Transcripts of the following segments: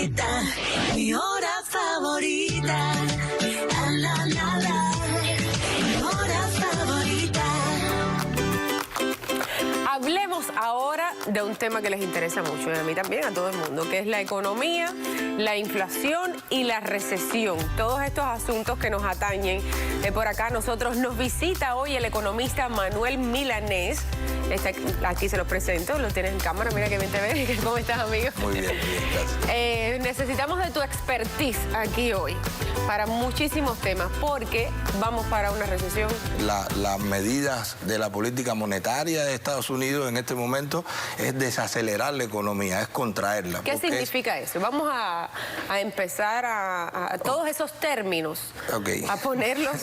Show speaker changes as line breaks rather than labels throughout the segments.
favorita, mi hora favorita. La, la, la, mi hora favorita.
Hablemos ahora de un tema que les interesa mucho, y a mí también, a todo el mundo, que es la economía, la inflación y la recesión. Todos estos asuntos que nos atañen. Por acá nosotros nos visita hoy el economista Manuel Milanés. Aquí se los presento, lo tienes en cámara, mira que bien te ves. ¿Cómo estás, amigo?
Muy bien, gracias.
Necesitamos de tu expertise aquí hoy para muchísimos temas, porque vamos para una recesión.
Las medidas de la política monetaria de Estados Unidos en este momento es desacelerar la economía, es contraerla.
¿Qué significa eso? Vamos a empezar a todos esos términos, a ponerlos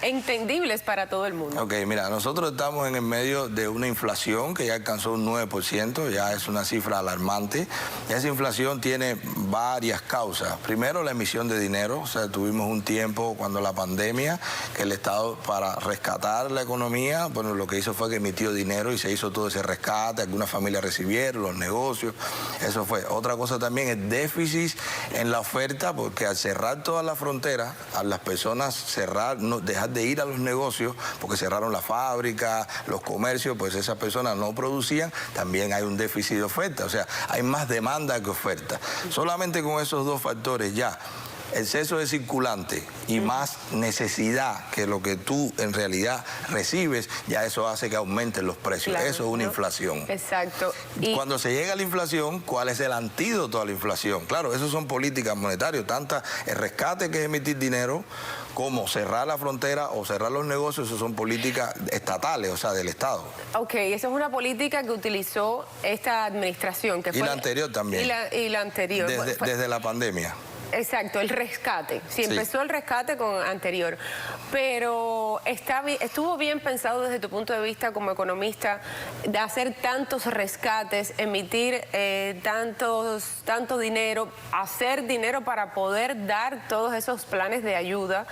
entendibles para todo el mundo.
Ok, mira, nosotros estamos en el medio de una inflación que ya alcanzó un 9%, ya es una cifra alarmante. Esa inflación tiene varias causas. Primero, la emisión de dinero. O sea, tuvimos un tiempo cuando la pandemia que el Estado, para rescatar la economía, bueno, lo que hizo fue que emitió dinero y se hizo todo ese rescate. Algunas familias recibieron, los negocios, eso fue. Otra cosa también es déficit en la oferta, porque al cerrar todas las fronteras, a las personas dejar de ir a los negocios, porque cerraron la fábrica, los comercios, pues esas personas no producían, también hay un déficit de oferta. O sea, hay más demanda que oferta. Solamente con esos dos factores ya, exceso de circulante y más necesidad que lo que tú en realidad recibes, ya eso hace que aumenten los precios. Claro, eso es una inflación.
Exacto.
Cuando se llega a la inflación, ¿cuál es el antídoto a la inflación? Claro, eso son políticas monetarias, tanto el rescate que es emitir dinero, como cerrar la frontera o cerrar los negocios, eso son políticas estatales, o sea, del Estado.
Ok, esa es una política que utilizó esta administración. Que
y la anterior también.
Y la anterior.
Desde la pandemia.
Exacto, el rescate. Sí, empezó el rescate con anterior. Pero estuvo bien pensado desde tu punto de vista como economista de hacer tantos rescates, emitir tanto dinero, hacer dinero para poder dar todos esos planes de ayuda,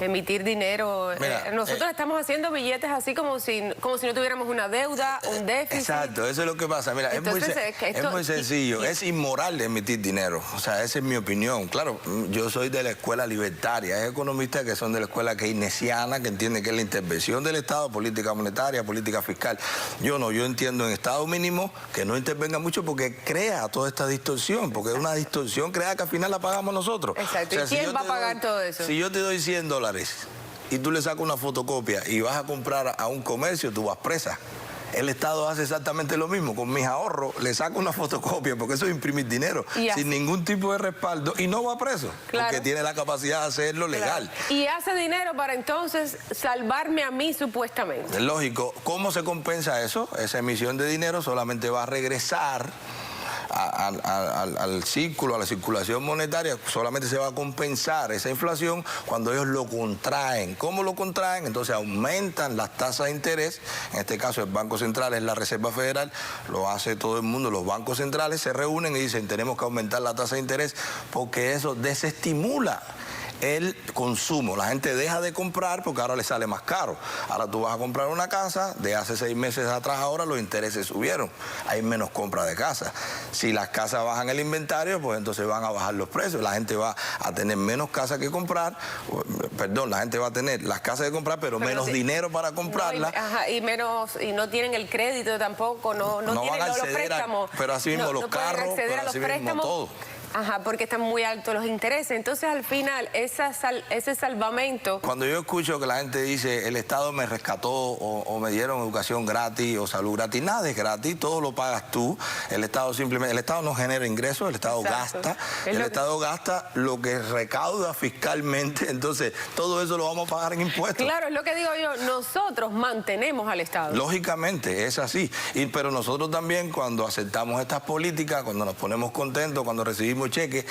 emitir dinero.
Mira,
nosotros estamos haciendo billetes así como si no tuviéramos una deuda, un déficit.
Exacto, eso es lo que pasa. Mira, entonces, es muy sencillo, es inmoral emitir dinero. O sea, esa es mi opinión. Claro, yo soy de la escuela libertaria, hay economistas que son de la escuela keynesiana, que entienden que es la intervención del Estado, política monetaria, política fiscal. Yo no, yo entiendo en estado mínimo que no intervenga mucho porque crea toda esta distorsión, porque es una distorsión creada que al final la pagamos nosotros.
Exacto,
o sea,
¿y quién va a pagar todo eso?
Si yo te doy $100 y tú le sacas una fotocopia y vas a comprar a un comercio, tú vas presa. El Estado hace exactamente lo mismo. Con mis ahorros le saco una fotocopia, porque eso es imprimir dinero, sin ningún tipo de respaldo, y no va preso, porque tiene la capacidad de hacerlo legal.
Y hace dinero para entonces salvarme a mí supuestamente.
Es lógico. ¿Cómo se compensa eso? Esa emisión de dinero solamente va a regresar al círculo, a la circulación monetaria. Solamente se va a compensar esa inflación cuando ellos lo contraen. ¿Cómo lo contraen? Entonces aumentan las tasas de interés. En este caso el Banco Central es la Reserva Federal, lo hace todo el mundo. Los bancos centrales se reúnen y dicen tenemos que aumentar la tasa de interés porque eso desestimula el consumo. La gente deja de comprar porque ahora le sale más caro. Ahora tú vas a comprar una casa, de hace 6 meses atrás ahora los intereses subieron. Hay menos compra de casa. Si las casas bajan el inventario, pues entonces van a bajar los precios. La gente va a tener menos casas que comprar. Perdón, la gente va a tener las casas que comprar, pero menos dinero para comprarlas.
Y no tienen el crédito tampoco, no tienen los préstamos.
Pero así mismo los carros, pero así mismo todo.
Ajá, porque están muy altos los intereses. Entonces, al final, ese salvamento...
Cuando yo escucho que la gente dice, el Estado me rescató o me dieron educación gratis o salud gratis, nada es gratis, todo lo pagas tú. El Estado no genera ingresos, el Estado gasta. El Estado gasta lo que recauda fiscalmente, entonces todo eso lo vamos a pagar en impuestos.
Claro, es lo que digo yo, nosotros mantenemos al Estado.
Lógicamente, es así. Pero nosotros también, cuando aceptamos estas políticas, cuando nos ponemos contentos, cuando recibimos cheque,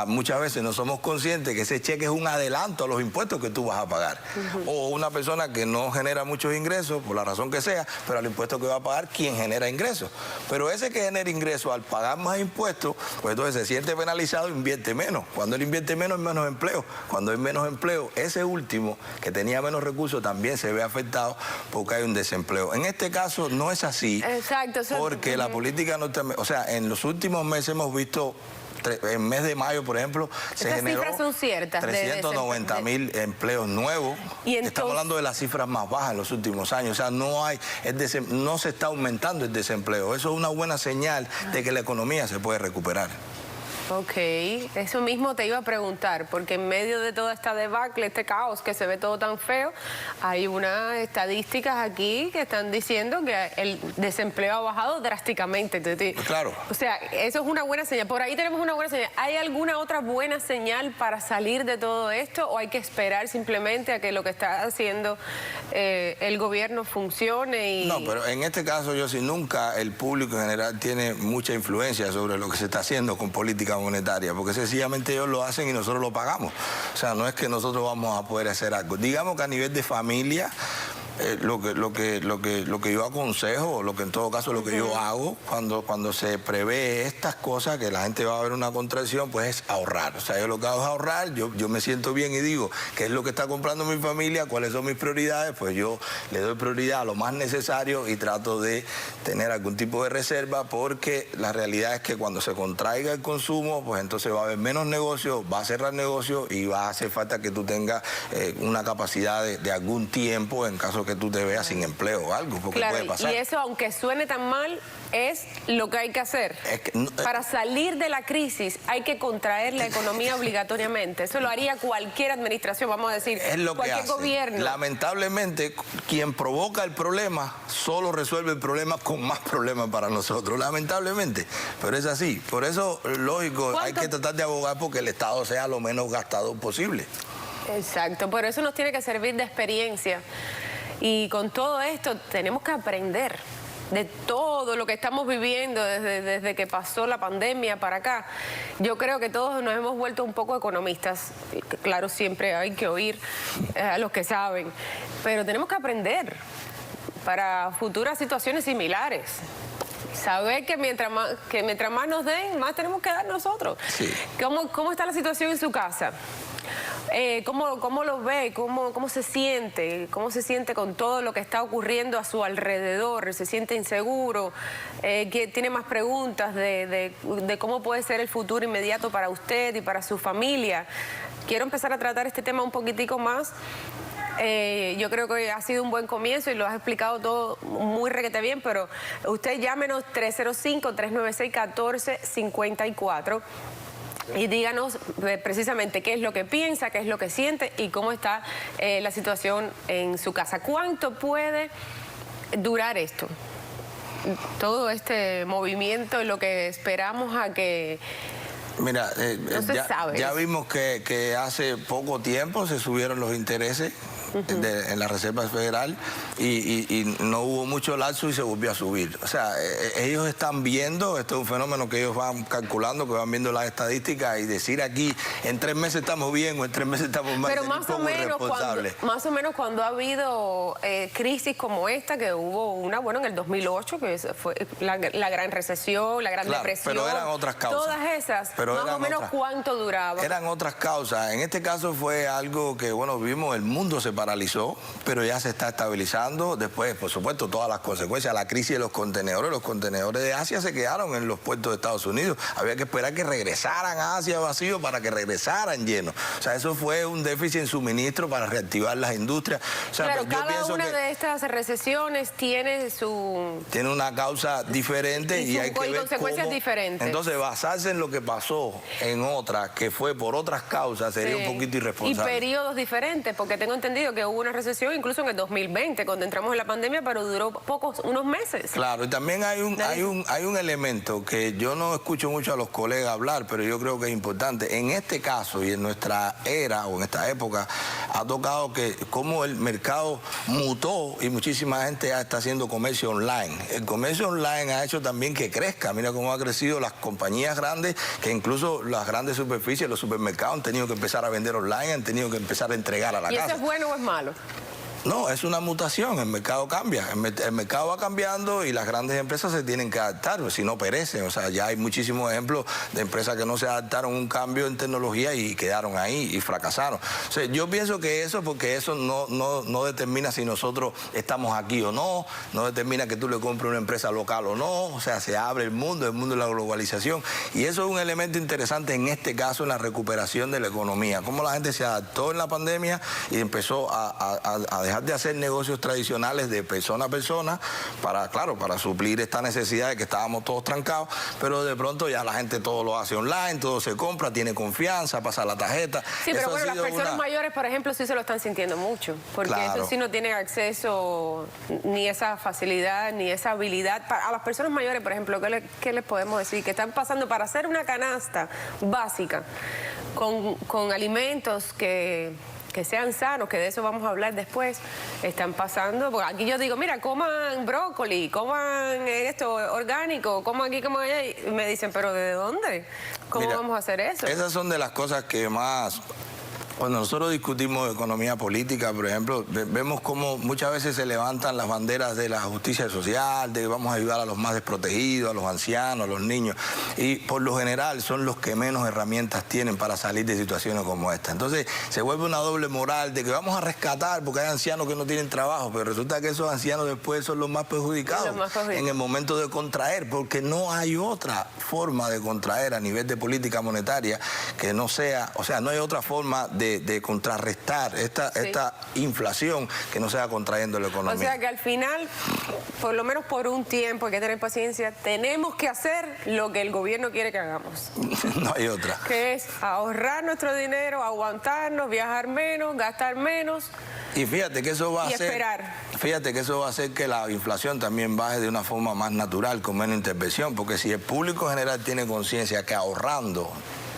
muchas veces no somos conscientes que ese cheque es un adelanto a los impuestos que tú vas a pagar. O una persona que no genera muchos ingresos, por la razón que sea, pero al impuesto que va a pagar quien genera ingresos. Pero ese que genera ingresos, al pagar más impuestos, pues entonces se siente penalizado, invierte menos. Cuando él invierte menos, hay menos empleo. Cuando hay menos empleo, ese último, que tenía menos recursos, también se ve afectado porque hay un desempleo. En este caso no es así.
Exacto.
Porque la política norteamericana, o sea, en los últimos meses hemos visto En mes de mayo, por ejemplo, se generó
cifras son ciertas,
390.000 empleos nuevos.
Y entonces,
estamos hablando de las cifras más bajas en los últimos años. O sea, no se está aumentando el desempleo. Eso es una buena señal de que la economía se puede recuperar.
Ok, eso mismo te iba a preguntar, porque en medio de toda esta debacle, este caos que se ve todo tan feo, hay unas estadísticas aquí que están diciendo que el desempleo ha bajado drásticamente.
Claro.
O sea, eso es una buena señal. Por ahí tenemos una buena señal. ¿Hay alguna otra buena señal para salir de todo esto o hay que esperar simplemente a que lo que está haciendo el gobierno funcione?
No, pero en este caso yo sí, nunca el público en general tiene mucha influencia sobre lo que se está haciendo con política monetaria, porque sencillamente ellos lo hacen y nosotros lo pagamos. O sea, no es que nosotros vamos a poder hacer algo. Digamos que a nivel de familia, lo que yo aconsejo, o lo que en todo caso lo que yo hago, cuando se prevé estas cosas, que la gente va a ver una contracción, pues es ahorrar. O sea, yo lo que hago es ahorrar, yo me siento bien y digo, ¿qué es lo que está comprando mi familia? ¿Cuáles son mis prioridades? Pues yo le doy prioridad a lo más necesario y trato de tener algún tipo de reserva, porque la realidad es que cuando se contraiga el consumo, pues entonces va a haber menos negocio, va a cerrar negocio y va a hacer falta que tú tengas una capacidad de algún tiempo en caso que tú te veas sin empleo o algo, porque
claro,
puede pasar.
Y eso, aunque suene tan mal, es lo que hay que hacer. Para salir de la crisis hay que contraer la economía obligatoriamente. Eso lo haría cualquier administración, vamos a decir,
es lo
cualquier
que hace.
gobierno.
Lamentablemente, quien provoca el problema solo resuelve el problema con más problemas para nosotros, lamentablemente. Pero es así. Por eso, lógico, hay que tratar de abogar porque el Estado sea lo menos gastado posible.
Exacto, pero eso nos tiene que servir de experiencia. Y con todo esto tenemos que aprender de todo lo que estamos viviendo desde que pasó la pandemia para acá. Yo creo que todos nos hemos vuelto un poco economistas. Claro, siempre hay que oír a los que saben, pero tenemos que aprender para futuras situaciones similares. Saber que mientras más nos den, más tenemos que dar nosotros.
Sí.
¿Cómo está la situación en su casa? ¿Cómo lo ve? ¿Cómo se siente? ¿Cómo se siente con todo lo que está ocurriendo a su alrededor? ¿Se siente inseguro? Que tiene más preguntas de cómo puede ser el futuro inmediato para usted y para su familia. Quiero empezar a tratar este tema un poquitico más. Yo creo que ha sido un buen comienzo y lo has explicado todo muy requete bien, pero usted llámenos 305-396-1454 y díganos precisamente qué es lo que piensa, qué es lo que siente y cómo está la situación en su casa. ¿Cuánto puede durar esto? Todo este movimiento, lo que esperamos a que...
Mira,
no
ya vimos que hace poco tiempo se subieron los intereses en la Reserva Federal y no hubo mucho lapso y se volvió a subir. O sea, ellos están viendo, esto es un fenómeno que ellos van calculando, que van viendo las estadísticas y decir aquí en 3 meses estamos bien o en 3 meses estamos mal.
Pero más o menos cuando ha habido crisis como esta, que hubo una, bueno, en el 2008, que fue la gran recesión, la gran depresión.
Pero eran otras causas.
Todas esas, más o menos ¿cuánto duraba?
Eran otras causas. En este caso fue algo que, bueno, vimos, el mundo se paralizó, pero ya se está estabilizando. Después, por supuesto, todas las consecuencias, la crisis de los contenedores de Asia se quedaron en los puertos de Estados Unidos. Había que esperar que regresaran a Asia vacío para que regresaran llenos. O sea, eso fue un déficit en suministro para reactivar las industrias. O sea,
claro, cada una de estas recesiones tiene
una causa diferente y hay que ver
consecuencias diferentes.
Entonces, basarse en lo que pasó en otra, que fue por otras causas, sería un poquito irresponsable.
Y periodos diferentes, porque tengo entendido que hubo una recesión incluso en el 2020, cuando entramos en la pandemia, pero duró unos meses.
Claro, y también hay un elemento que yo no escucho mucho a los colegas hablar, pero yo creo que es importante. En este caso y en nuestra era o en esta época, ha tocado que como el mercado mutó y muchísima gente ya está haciendo comercio online. El comercio online ha hecho también que crezca. Mira cómo ha crecido las compañías grandes, que incluso las grandes superficies, los supermercados han tenido que empezar a vender online, han tenido que empezar a entregar a la casa.
¿Y eso es bueno o es malo?
No, es una mutación, el mercado cambia, el mercado va cambiando y las grandes empresas se tienen que adaptar, si no perecen. O sea, ya hay muchísimos ejemplos de empresas que no se adaptaron a un cambio en tecnología y quedaron ahí y fracasaron. O sea, yo pienso que eso, porque eso no determina si nosotros estamos aquí o no determina que tú le compres una empresa local o no, o sea, se abre el mundo de la globalización, y eso es un elemento interesante en este caso en la recuperación de la economía, cómo la gente se adaptó en la pandemia y empezó a dejar de hacer negocios tradicionales de persona a persona para suplir esta necesidad de que estábamos todos trancados, pero de pronto ya la gente todo lo hace online, todo se compra, tiene confianza, pasa la tarjeta.
Sí, pero bueno, las personas mayores, por ejemplo, sí se lo están sintiendo mucho, porque eso sí no tienen acceso ni esa facilidad, ni esa habilidad. A las personas mayores, por ejemplo, ¿qué les podemos decir? Que están pasando para hacer una canasta básica con alimentos que sean sanos, que de eso vamos a hablar después, están pasando, porque aquí yo digo, mira, coman brócoli, coman esto orgánico, coman aquí, coman allá, y me dicen, pero ¿de dónde? ¿Cómo vamos a hacer eso?
Esas son de las cosas que más... Cuando nosotros discutimos economía política, por ejemplo, vemos cómo muchas veces se levantan las banderas de la justicia social, de que vamos a ayudar a los más desprotegidos, a los ancianos, a los niños, y por lo general son los que menos herramientas tienen para salir de situaciones como esta. Entonces se vuelve una doble moral de que vamos a rescatar porque hay ancianos que no tienen trabajo, pero resulta que esos ancianos después son los más perjudicados en el momento de contraer, porque no hay otra forma de contraer a nivel de política monetaria que no sea, o sea, no hay otra forma de contrarrestar esta inflación que no sea contrayendo la economía.
O sea que al final, por lo menos por un tiempo, hay que tener paciencia, tenemos que hacer lo que el gobierno quiere que hagamos.
No hay otra.
Que es ahorrar nuestro dinero, aguantarnos, viajar menos, gastar menos.
Y fíjate que eso va a hacer,
esperar.
Fíjate que eso va a hacer que la inflación también baje de una forma más natural, con menos intervención, porque si el público general tiene conciencia que ahorrando,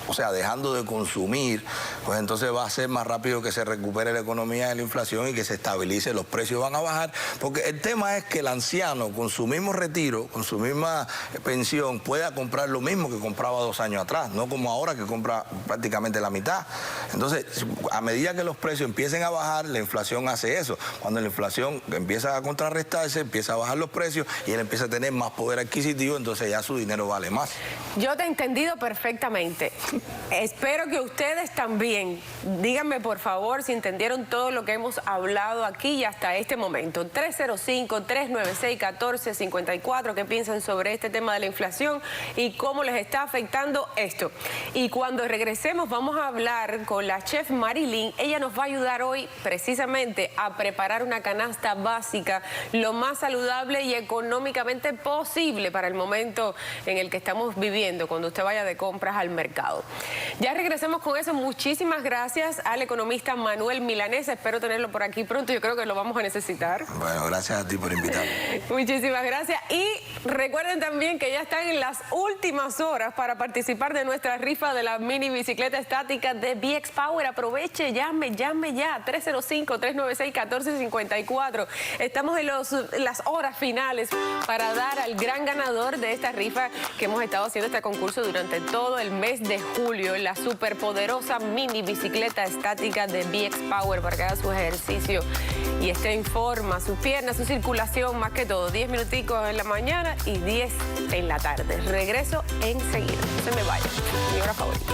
o sea, dejando de consumir, pues entonces va a ser más rápido que se recupere la economía de la inflación y que se estabilice, los precios van a bajar, porque el tema es que el anciano con su mismo retiro, con su misma pensión, pueda comprar lo mismo que compraba 2 años atrás, no como ahora que compra prácticamente la mitad. Entonces, a medida que los precios empiecen a bajar, la inflación hace eso. Cuando la inflación empieza a contrarrestarse, empieza a bajar los precios y él empieza a tener más poder adquisitivo, entonces ya su dinero vale más.
Yo te he entendido perfectamente. Espero que ustedes también. Díganme, por favor, si entendieron todo lo que hemos hablado aquí y hasta este momento. 305-396-1454, ¿qué piensan sobre este tema de la inflación y cómo les está afectando esto? Y cuando regresemos vamos a hablar con la chef Marilyn. Ella nos va a ayudar hoy precisamente a preparar una canasta básica lo más saludable y económicamente posible para el momento en el que estamos viviendo, cuando usted vaya de compras al mercado. Ya regresamos con eso. Muchísimas gracias al economista Manuel Milanés. Espero tenerlo por aquí pronto. Yo creo que lo vamos a necesitar.
Bueno, gracias a ti por invitarme.
Muchísimas gracias. Y recuerden también que ya están en las últimas horas para participar de nuestra rifa de la mini bicicleta estática de BX Power. Aproveche, llame ya. 305-396-1454. Estamos en las horas finales para dar al gran ganador de esta rifa que hemos estado haciendo este concurso durante todo el mes de julio, la superpoderosa mini bicicleta estática de BX Power para que haga su ejercicio y esté en forma, sus piernas, su circulación, más que todo. 10 minuticos en la mañana y 10 en la tarde. Regreso enseguida. No se me vaya. Mi hora favorita.